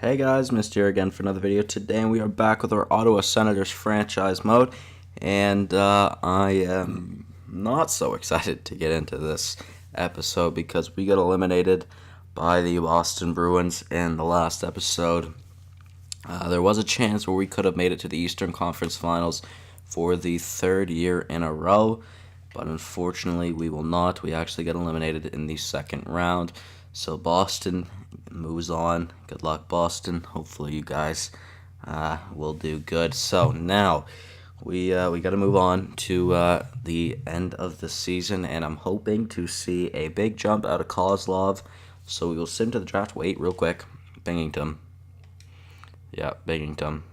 Hey guys, Mr. here again for another video today, and we are back with our Ottawa Senators franchise mode, and I am not so excited to get into this episode because we got eliminated by the Boston Bruins in the last episode. There was a chance where we could have made it to the Eastern Conference Finals for the third year in a row, but unfortunately we will not. We actually got eliminated in the second round. So Boston moves on. Good luck, Boston. Hopefully you guys will do good. So now we got to move on to the end of the season, and I'm hoping to see a big jump out of Kozlov. So we will sim to the draft. Wait, real quick. Binghamton. Yeah, Binghamton.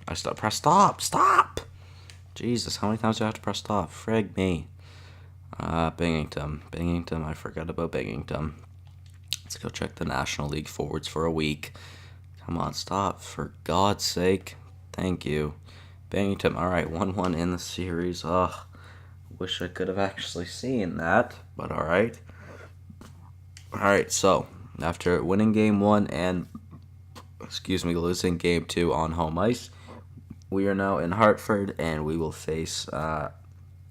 Press stop. Stop. Jesus, how many times do I have to press stop? Frig me. Binghamton. I forgot about Binghamton. Let's go check the National League forwards for a week. Come on, stop. For God's sake. Thank you. Binghamton. All right, 1-1 in the series. Ugh. Wish I could have actually seen that, but all right. All right, so after winning game 1 and, losing game 2 on home ice, we are now in Hartford, and we will face,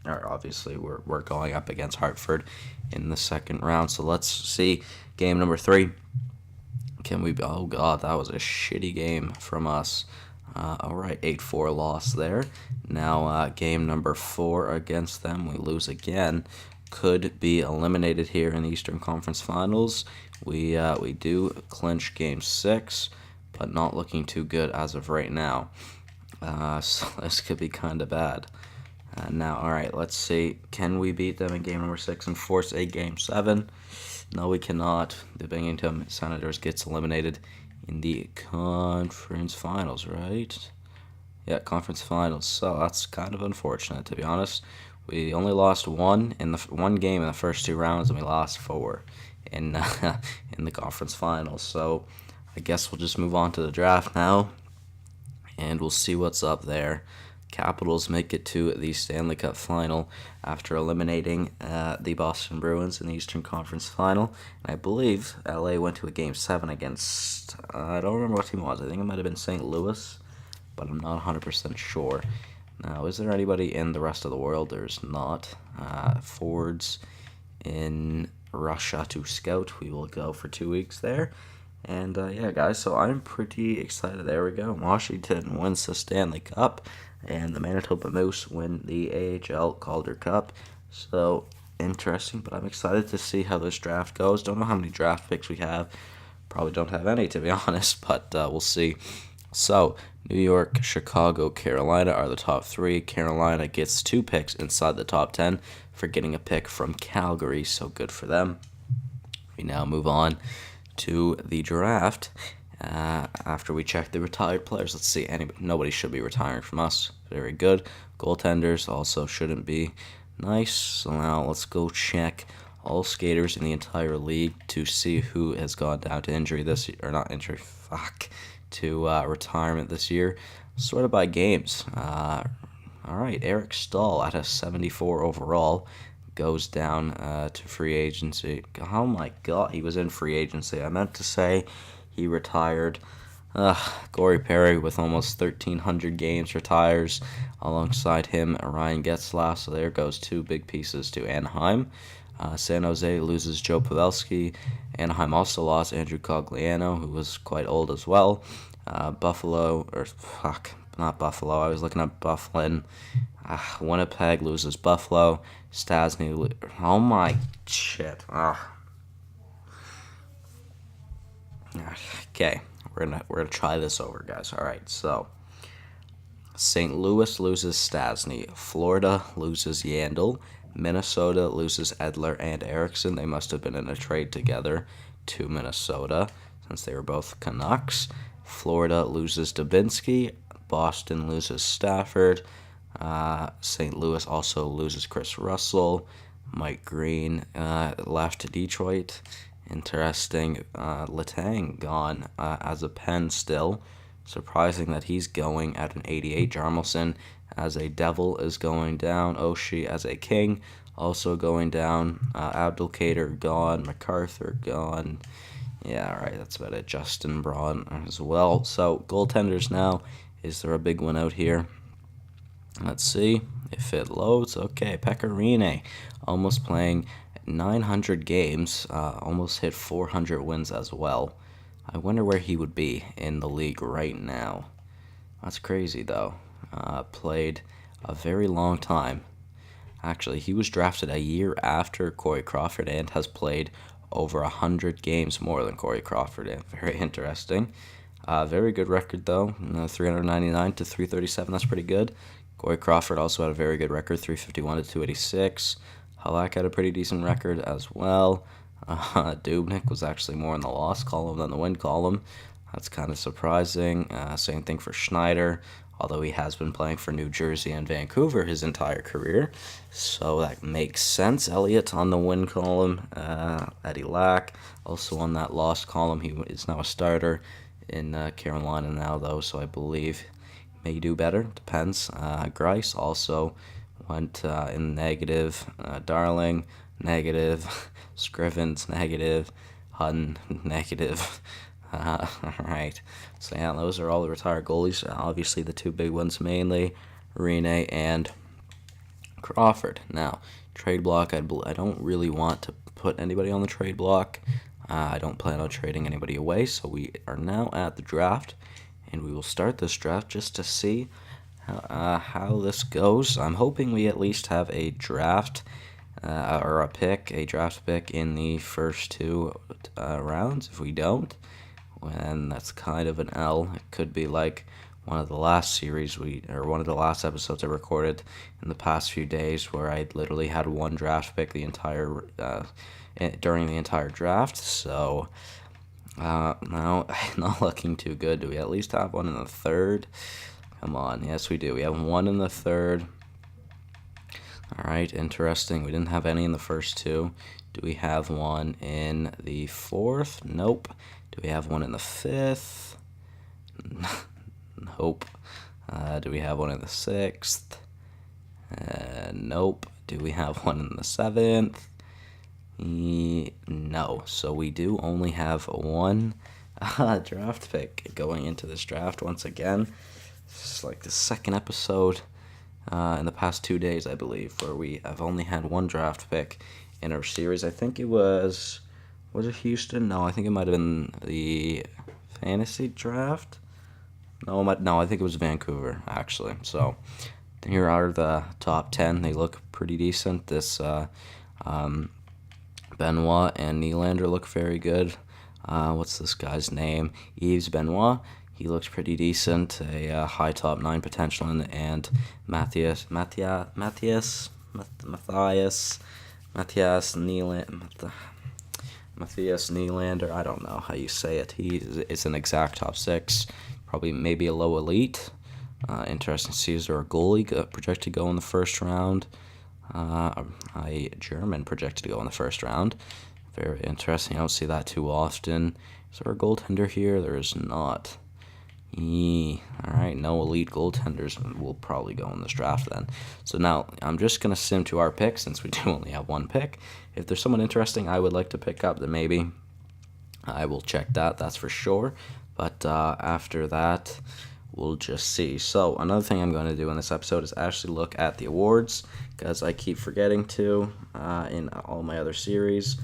obviously we're going up against Hartford in the second round. So let's see game number 3. Can we? Oh God, that was a shitty game from us. All right, 8-4 loss there. Now game number 4 against them, we lose again. Could be eliminated here in the Eastern Conference Finals. We do clinch game 6, but not looking too good as of right now. So this could be kind of bad. Now, all right, let's see. Can we beat them in game number 6 and force a game 7? No, we cannot. The Binghamton Senators gets eliminated in the conference finals, right? Yeah, conference finals. So that's kind of unfortunate, to be honest. We only lost one game in the first 2 rounds, and we lost 4 in in the conference finals. So I guess we'll just move on to the draft now, and we'll see what's up there. Capitals make it to the Stanley Cup final after eliminating the Boston Bruins in the Eastern Conference final. And I believe LA went to a game 7 against, I don't remember what team it was. I think it might have been St. Louis, but I'm not 100% sure. Now, is there anybody in the rest of the world? There's not. Forwards in Russia to scout. We will go for 2 weeks there. And yeah, guys, so I'm pretty excited. There we go. Washington wins the Stanley Cup, and the Manitoba Moose win the AHL Calder Cup. So interesting, but I'm excited to see how this draft goes. Don't know how many draft picks we have. Probably don't have any, to be honest, but we'll see. So New York, Chicago, Carolina are the top 3. Carolina gets 2 picks inside the top 10 for getting a pick from Calgary, so good for them. We now move on to the draft. After we check the retired players, let's see. Nobody should be retiring from us. Very good. Goaltenders also shouldn't be. Nice. So now let's go check all skaters in the entire league to see who has gone down to injury this year, or not injury. To retirement this year. Sorted by games. All right, Eric Stahl at a 74 overall goes down to free agency. Oh my God, he was in free agency. I meant to say he retired. Corey Perry with almost 1,300 games retires. Alongside him, Ryan Getzlaf. So there goes 2 big pieces to Anaheim. San Jose loses Joe Pavelski. Anaheim also lost Andrew Cogliano, who was quite old as well. Not Buffalo. I was looking at Buffalo. Winnipeg loses Buffalo. Stasny. Oh my shit. Okay, we're gonna try this over, guys. All right, so St. Louis loses Stasny. Florida loses Yandel. Minnesota loses Edler and Erickson. They must have been in a trade together to Minnesota since they were both Canucks. Florida loses Dubinsky. Boston loses Stafford. St. Louis also loses Chris Russell. Mike Green left Detroit. Interesting. Letang gone as a Pen still. Surprising that he's going at an 88. Jarmelson as a Devil is going down. Oshie as a King also going down. Abdulkader gone. MacArthur gone. Yeah, all right, that's about it. Justin Braun as well. So, goaltenders now. Is there a big one out here? Let's see if it loads. Okay, Pecorine, almost playing 900 games, almost hit 400 wins as well. I wonder where he would be in the league right now. That's crazy, though. Played a very long time. Actually, he was drafted a year after Corey Crawford and has played over 100 games more than Corey Crawford. Very interesting. Very good record, though. 399 to 337. That's pretty good. Corey Crawford also had a very good record, 351 to 286. Halak had a pretty decent record as well. Dubnik was actually more in the loss column than the win column. That's kind of surprising. Same thing for Schneider, although he has been playing for New Jersey and Vancouver his entire career. So that makes sense. Elliott on the win column. Eddie Lack also on that loss column. He is now a starter in Carolina now, though, so I believe may do better. Depends. Grice also went in negative. Darling, negative. Scrivens, negative. Hutton, negative. All right. So, yeah, those are all the retired goalies. Obviously, the two big ones mainly, Rene and Crawford. Now, trade block, I don't really want to put anybody on the trade block. I don't plan on trading anybody away, so we are now at the draft, and we will start this draft just to see how this goes. I'm hoping we at least have a draft or a draft pick in the first two rounds. If we don't, then that's kind of an L. It could be like one of the last one of the last episodes I recorded in the past few days, where I literally had one draft pick during the entire draft. So now not looking too good. Do we at least have one in the third? Come on, yes we do. We have one in the third. All right, interesting. We didn't have any in the first two. Do we have one in the fourth? Nope. Do we have one in the fifth? Nope. Do we have one in the sixth? Nope. Do we have one in the seventh? No. So we do only have one draft pick going into this draft once again. This is like the second episode in the past 2 days, I believe, where we have only had one draft pick in our series. I think it was it Houston? No, I think it might have been the fantasy draft. No, I think it was Vancouver, actually. So here are the top 10. They look pretty decent. This Benoit and Nylander look very good. What's this guy's name? Yves Benoit. He looks pretty decent. A high top 9 potential, and Matthias Nylander. I don't know how you say it. It's an exact top 6. Probably maybe a low elite. Interesting to see, is there a goalie projected to go in the first round? A German projected to go in the first round. Very interesting. I don't see that too often. Is there a goaltender here? There is not. Alright, no elite goaltenders will probably go in this draft then. So now, I'm just going to sim to our pick, since we do only have one pick. If there's someone interesting I would like to pick up, then maybe I will check that's for sure. But after that, we'll just see. So another thing I'm going to do in this episode is actually look at the awards, because I keep forgetting to in all my other series.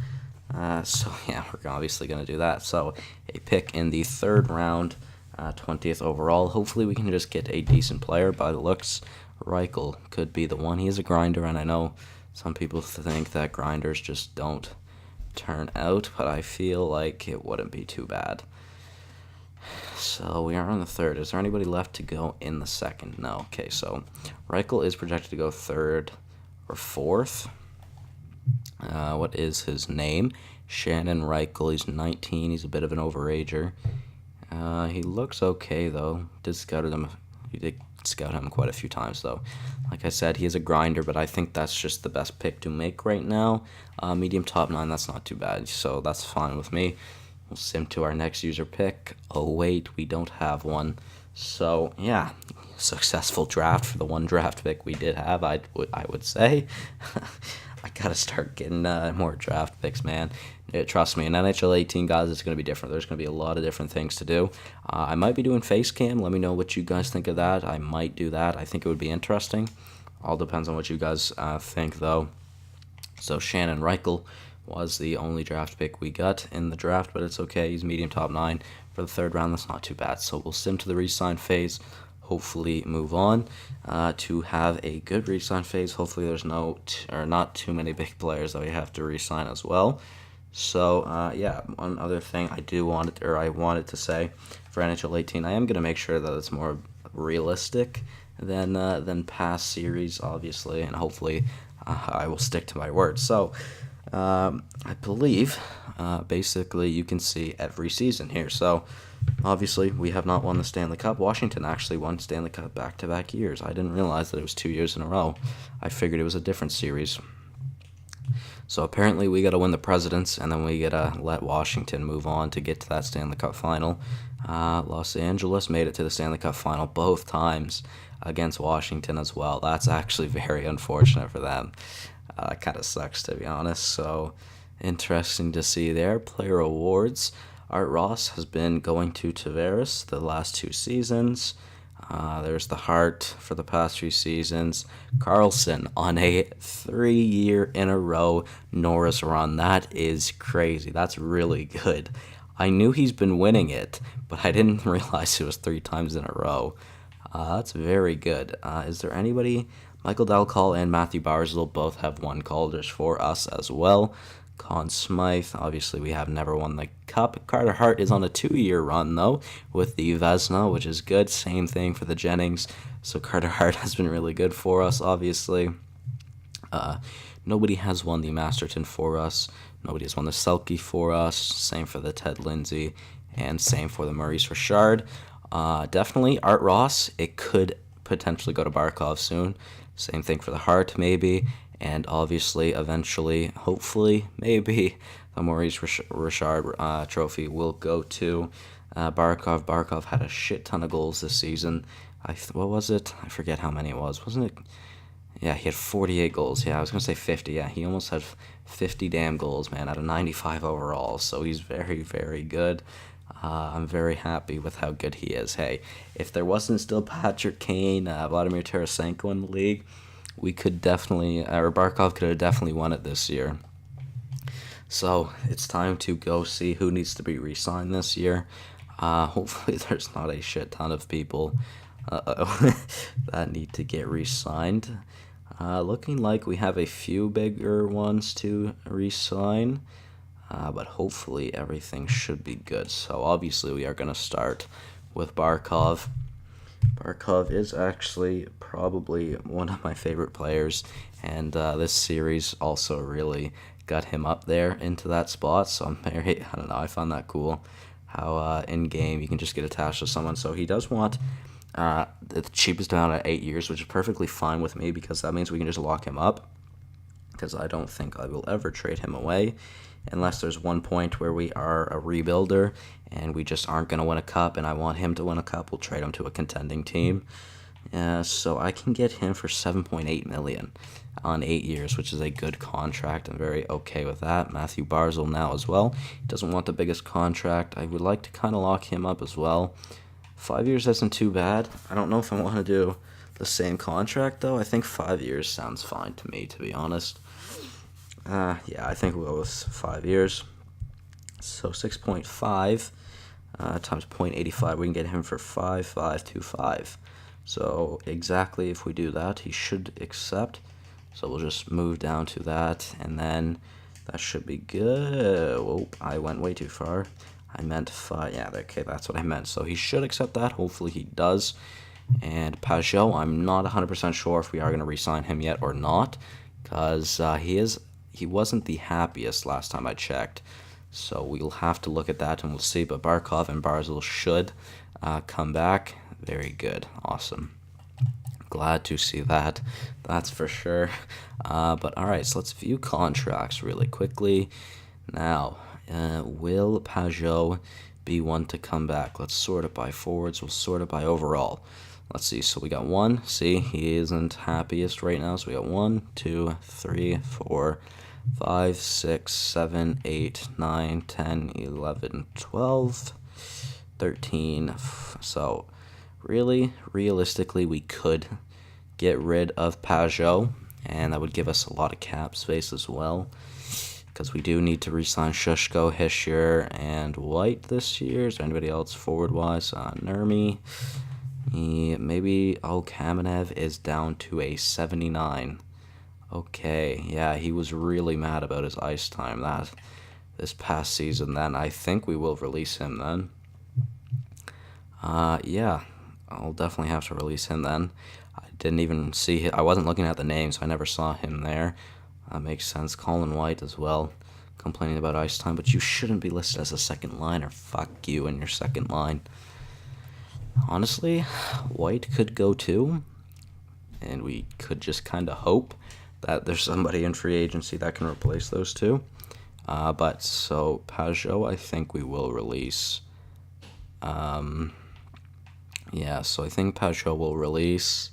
So yeah, we're obviously going to do that. So a pick in the third round, 20th overall. Hopefully we can just get a decent player. By the looks, Reichel could be the one. He is a grinder, and I know some people think that grinders just don't turn out, but I feel like it wouldn't be too bad. So we are on the third. Is there anybody left to go in the second? No. Okay, so Reichel is projected to go third or fourth. What is his name? Shannon Reichel. He's 19. He's a bit of an overager. He looks okay, though. He did scout him quite a few times, though. Like I said, he is a grinder, but I think that's just the best pick to make right now. Medium top 9, that's not too bad, so that's fine with me. We'll sim to our next user pick. Oh, wait, we don't have one. So, yeah, successful draft for the one draft pick we did have, I would say. I gotta start getting more draft picks, man. Trust me, in NHL 18, guys, it's gonna be different. There's gonna be a lot of different things to do. I might be doing face cam. Let me know what you guys think of that. I might do that. I think it would be interesting. All depends on what you guys think, though. So Shannon Reichel was the only draft pick we got in the draft, but it's okay. He's medium top 9 for the third round. That's not too bad. So we'll sim to the re-sign phase. Hopefully move on to have a good re-sign phase. Hopefully there's not too many big players that we have to re-sign as well. So one other thing I wanted to say for NHL 18, I am going to make sure that it's more realistic than past series, obviously, and hopefully I will stick to my word. So I believe basically you can see every season here. So obviously we have not won the Stanley Cup. Washington actually won Stanley Cup back-to-back years. I didn't realize that it was 2 years in a row. I figured it was a different series. So apparently we got to win the Presidents, and then we got to let Washington move on to get to that Stanley Cup final. Los Angeles made it to the Stanley Cup final both times against Washington as well. That's actually very unfortunate for them. It kind of sucks, to be honest. So interesting to see there. Player awards. Art Ross has been going to Tavares the last 2 seasons. There's the Hart for the past 3 seasons. Carlson on a 3-year in a row Norris run. That is crazy. That's really good. I knew he's been winning it, but I didn't realize it was 3 times in a row. That's very good. Is there anybody? Michael Dalcall and Matthew Barzal both have won Calder's for us as well. Conn Smythe, obviously we have never won the Cup. Carter Hart is on a 2-year run, though, with the Vezina, which is good. Same thing for the Jennings. So Carter Hart has been really good for us, obviously. Nobody has won the Masterton for us. Nobody has won the Selke for us. Same for the Ted Lindsay. And same for the Maurice Richard. Definitely Art Ross. It could potentially go to Barkov soon. Same thing for the Hart, maybe. And obviously, eventually, hopefully, maybe, the Maurice Richard trophy will go to Barkov. Barkov had a shit ton of goals this season. What was it? I forget how many it was. Wasn't it? Yeah, he had 48 goals. Yeah, I was going to say 50. Yeah, he almost had 50 damn goals, man, out of 95 overall. So he's very, very good. I'm very happy with how good he is. Hey, if there wasn't still Patrick Kane, Vladimir Tarasenko in the league, we could definitely, or Barkov could have definitely won it this year. So it's time to go see who needs to be re-signed this year. Hopefully there's not a shit ton of people that need to get re-signed. Looking like we have a few bigger ones to re-sign, but hopefully everything should be good. So obviously we are going to start with Barkov. Barkov is actually probably one of my favorite players, and this series also really got him up there into that spot, so I found that cool, how in-game you can just get attached to someone. So he does want the cheapest amount at 8 years, which is perfectly fine with me, because that means we can just lock him up, because I don't think I will ever trade him away, unless there's one point where we are a rebuilder and we just aren't going to win a cup and I want him to win a cup. We'll trade him to a contending team. So I can get him for $7.8 million on 8 years, which is a good contract. I'm very okay with that. Matthew Barzal now as well. He doesn't want the biggest contract. I would like to kind of lock him up as well. 5 years isn't too bad. I don't know if I want to do the same contract, though. I think 5 years sounds fine to me, to be honest. I think we'll go with 5 years. So 6.5 times 0.85, we can get him for 5,525. So exactly if we do that, he should accept. So we'll just move down to that, and then that should be good. Whoa, I went way too far. I meant 5. Yeah, okay, that's what I meant. So he should accept that. Hopefully he does. And Pajot, I'm not 100% sure if we are going to re-sign him yet or not, because he wasn't the happiest last time I checked. So we'll have to look at that and we'll see. But Barkov and Barzal should come back. Very good. Awesome. Glad to see that. That's for sure. But all right, so let's view contracts really quickly. Now, will Pajot be one to come back? Let's sort it by forwards. We'll sort it by overall. Let's see. So we got 1. See, he isn't happiest right now. So we got 1, 2, 3, 4, 5, 6, 7, 8, 9, 10, 11, 12, 13. So really, realistically, we could get rid of Pajot, and that would give us a lot of cap space as well, because we do need to re-sign Shushko, Hischier, and White this year. Is there anybody else forward-wise? Nurmi. Maybe, Kamenev is down to a 79. Okay, yeah, he was really mad about his ice time this past season then. I think we will release him then. Yeah, I'll definitely have to release him then. I didn't even see I wasn't looking at the name, so I never saw him there. Makes sense. Colin White as well, complaining about ice time, but you shouldn't be listed as a second liner. Fuck you and your second line. Honestly, White could go too, and we could just kind of hope that there's somebody in free agency that can replace those two. But so Pajot, I think we will release. Yeah, so I think Pajot will release.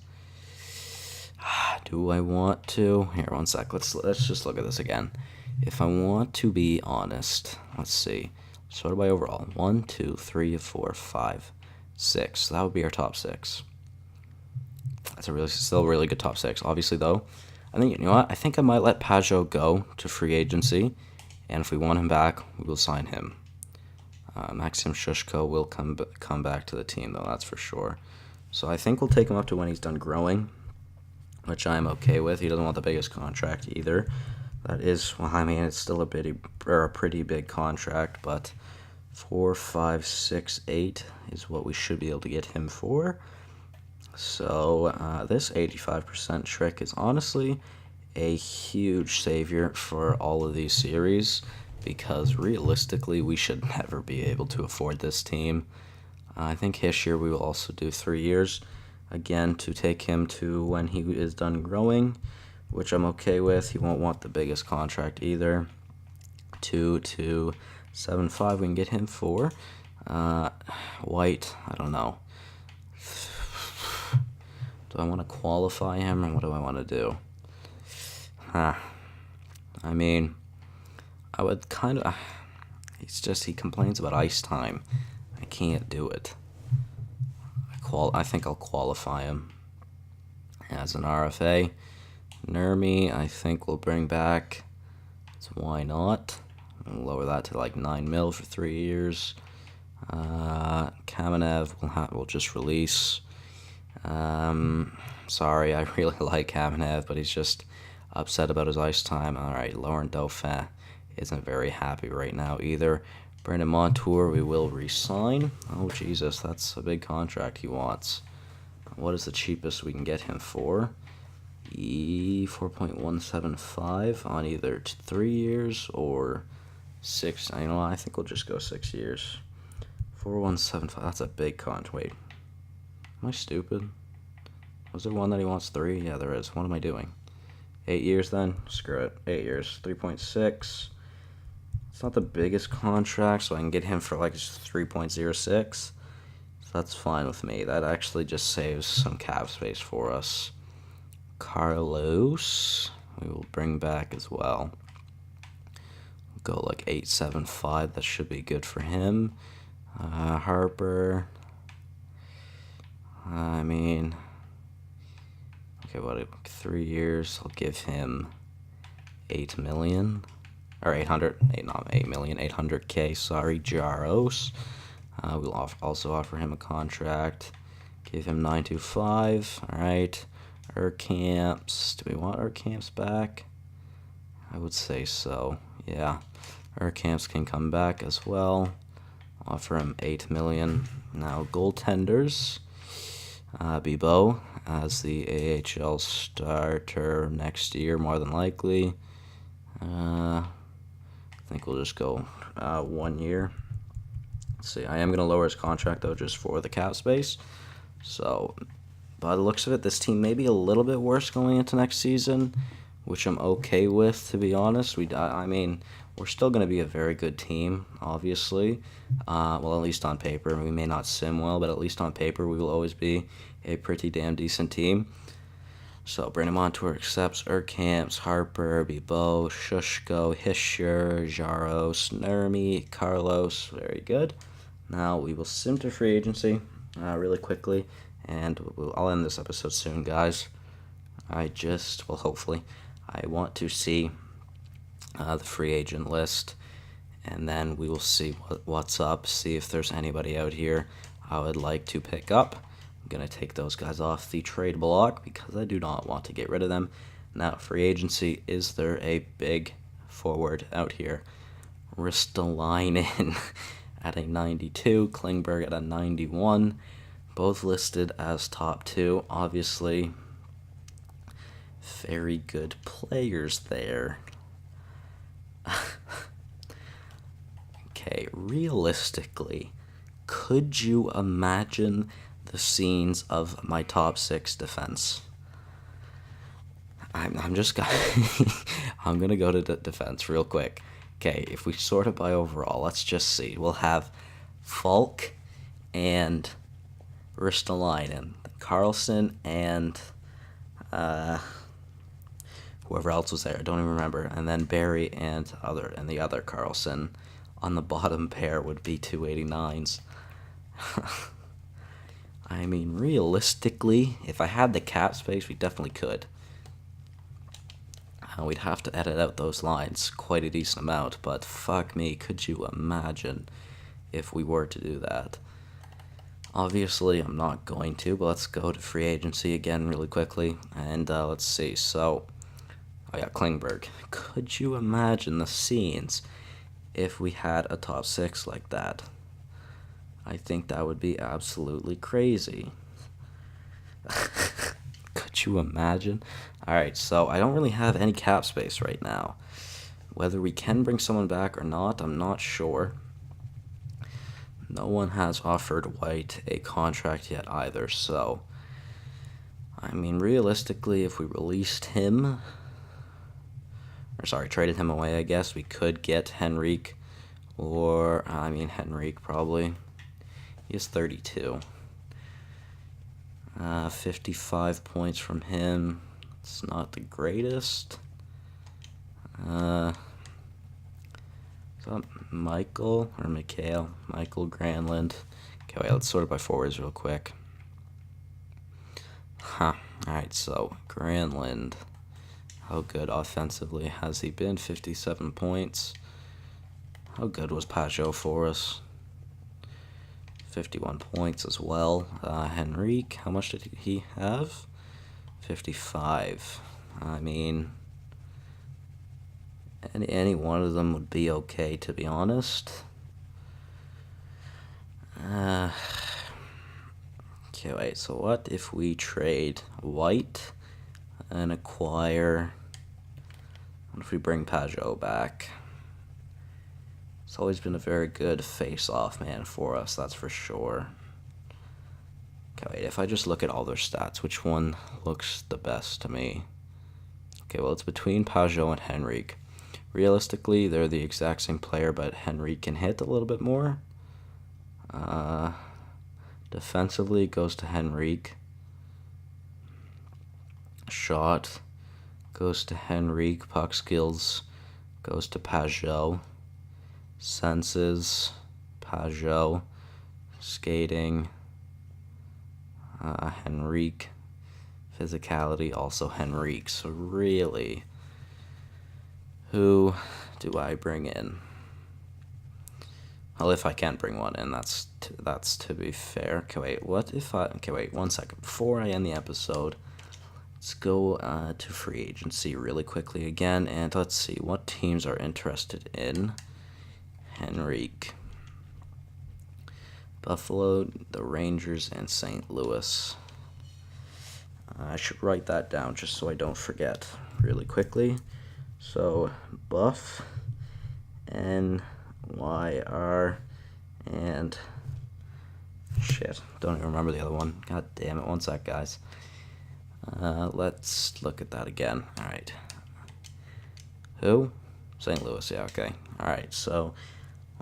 Do I want to? Here, one sec. Let's just look at this again. If I want to be honest, let's see. Sort of by overall. 1, 2, 3, 4, 5, 6. So that would be our top 6. That's still a really good top 6. Obviously, though, I think, you know what? I think I might let Pajot go to free agency, and if we want him back, we will sign him. Maxim Shushko will come back to the team, though, that's for sure. So I think we'll take him up to when he's done growing, which I'm okay with. He doesn't want the biggest contract either. That is, well, I mean, it's still a pretty big contract, but 4, 5, 6, 8 is what we should be able to get him for. So this 85% trick is honestly a huge savior for all of these series, because realistically we should never be able to afford this team. I think this year we will also do 3 years, again, to take him to when he is done growing, which I'm okay with. He won't want the biggest contract either. 2.75 we can get him for. White, I don't know. Do I want to qualify him, or what do I want to do? I mean, I would kind of... he complains about ice time. I can't do it. I think I'll qualify him as an RFA. Nurmi, I think we'll bring back. So why not? We'll lower that to like 9 mil for 3 years. Kamenev, we'll just release. Sorry, I really like Kamenev, but he's just upset about his ice time. All right, Laurent Dauphin isn't very happy right now either. Brandon Montour, we will re-sign. Oh, Jesus, that's a big contract he wants. What is the cheapest we can get him for? 4.175 on either 3 years or 6. You know what? I think we'll just go 6 years. 4.175. That's a big contract. Wait, am I stupid? Was there one that he wants 3? Yeah, there is. What am I doing? 8 years then? Screw it. 8 years. 3.6. It's not the biggest contract, so I can get him for like 3.06. So that's fine with me. That actually just saves some cap space for us. Carlos, we will bring back as well. We'll go like 8.75. That should be good for him. Harper. I mean, okay, what? 3 years. I'll give him 8 million. Or 800, not 8 million, 800K, sorry, Jaros. We'll also offer him a contract. Give him 925, all right. Camps, do we want Camps back? I would say so, yeah. Camps can come back as well. Offer him 8 million. Now, goaltenders. Bibeau as the AHL starter next year, more than likely. I think we'll just go 1 year. Let's see, I am going to lower his contract, though, just for the cap space. So, by the looks of it, this team may be a little bit worse going into next season, which I'm okay with, to be honest. I mean, we're still going to be a very good team, obviously. Well, at least on paper. We may not sim well, but at least on paper, we will always be a pretty damn decent team. So, Brandon Montour accepts Urkamps, Harper, Bibo, Shushko, Hischer, Jaros, Nermi, Carlos. Very good. Now, we will sim to free agency really quickly, and I'll end this episode soon, guys. Hopefully, I want to see the free agent list, and then we will see what's up, see if there's anybody out here I would like to pick up. I'm going to take those guys off the trade block because I do not want to get rid of them. Now, free agency, is there a big forward out here? Ristolainen at a 92, Klingberg at a 91, both listed as top 2. Obviously, very good players there. Okay, realistically, could you imagine the scenes of my top 6 defense? I'm just gonna I'm gonna go to defense real quick. Okay, if we sort it by overall, let's just see. We'll have Falk and Ristolainen, Carlson, and whoever else was there, I don't even remember. And then Barry and the other Carlson. On the bottom pair would be 289s. I mean, realistically, if I had the cap space, we definitely could. We'd have to edit out those lines quite a decent amount, but fuck me, could you imagine if we were to do that? Obviously, I'm not going to, but let's go to free agency again really quickly, and let's see. So, Klingberg. Could you imagine the scenes if we had a top 6 like that? I think that would be absolutely crazy. Could you imagine? Alright, so I don't really have any cap space right now. Whether we can bring someone back or not, I'm not sure. No one has offered White a contract yet either, so I mean, realistically, if we released him, traded him away, I guess, we could get Henrique, Henrique probably. He is 32. 55 points from him. It's not the greatest. Is that Michael or Mikhail? Michael Granlund. Okay, wait, let's sort it by forwards real quick. Alright, so Granlund. How good offensively has he been? 57 points. How good was Pajot for us? 51 points as well. Henrique, how much did he have? 55. I mean, any one of them would be okay, to be honest. Okay, wait, so what if we trade White and acquire... What if we bring Pajot back? It's always been a very good face-off man for us, that's for sure. Okay, wait, if I just look at all their stats, which one looks the best to me? Okay, well, it's between Pajot and Henrique. Realistically, they're the exact same player, but Henrique can hit a little bit more. Defensively, goes to Henrique. Shot goes to Henrique. Puck skills goes to Pajot. Senses, Pajot. Skating, Henrique. Physicality, also Henrique. So really, who do I bring in? Well, if I can't bring one in, that's to be fair. Okay, wait, 1 second. Before I end the episode, let's go to free agency really quickly again, and let's see what teams are interested in Henrique. Buffalo, the Rangers, and St. Louis. I should write that down just so I don't forget really quickly. So, Buff, NYR, and shit, don't even remember the other one. God damn it, 1 sec, guys. Let's look at that again. Alright. Who? St. Louis, yeah, okay. Alright, so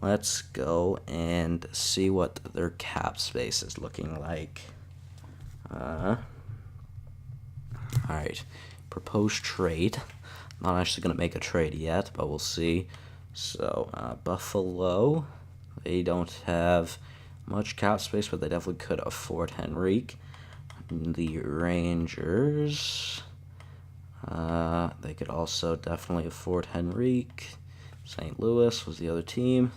let's go and see what their cap space is looking like. Alright, proposed trade. Not actually going to make a trade yet, but we'll see. So, Buffalo, they don't have much cap space, but they definitely could afford Henrique. The Rangers, they could also definitely afford Henrique. St. Louis was the other team.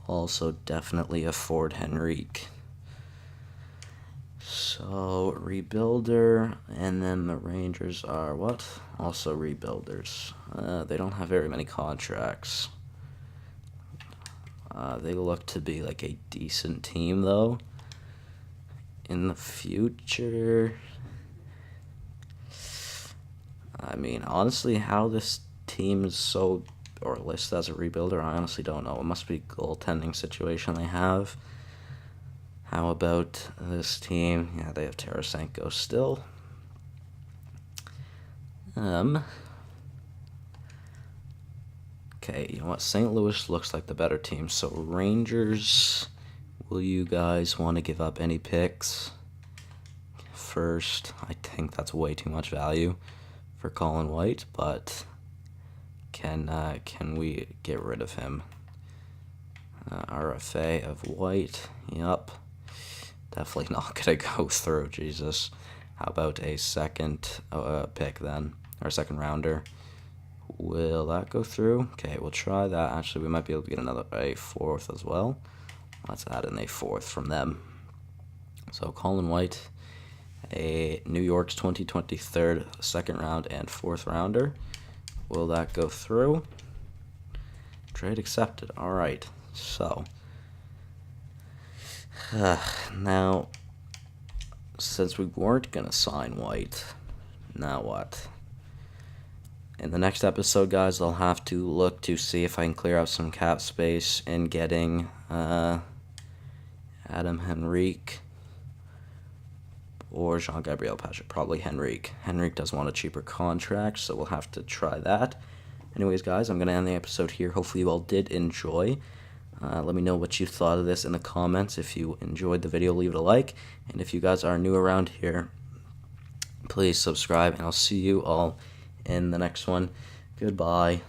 Also definitely afford Henrique. So, rebuilder, and then the Rangers are what? Also rebuilders. They don't have very many contracts. They look to be like a decent team, though. In the future, I mean, honestly, how this team is so, or listed as a rebuilder, I honestly don't know. It must be a goaltending situation they have. How about this team? Yeah, they have Tarasenko still. Okay, you know what? St. Louis looks like the better team. So Rangers, will you guys want to give up any picks? First, I think that's way too much value for Colin White, but can we get rid of him? RFA of White, yup. Definitely not gonna go through, Jesus. How about a second pick then, or a second rounder? Will that go through? Okay, we'll try that. Actually, we might be able to get a fourth as well. Let's add in a fourth from them. So Colin White, a New York's 2023 second round and fourth rounder. Will that go through? Trade accepted. All right. So now, since we weren't gonna sign White, now what? In the next episode, guys, I'll have to look to see if I can clear out some cap space in getting Adam Henrique or Jean-Gabriel Pageau. Probably Henrique. Henrique does want a cheaper contract, so we'll have to try that. Anyways, guys, I'm going to end the episode here. Hopefully you all did enjoy. Let me know what you thought of this in the comments. If you enjoyed the video, leave it a like. And if you guys are new around here, please subscribe. And I'll see you all in the next one. Goodbye.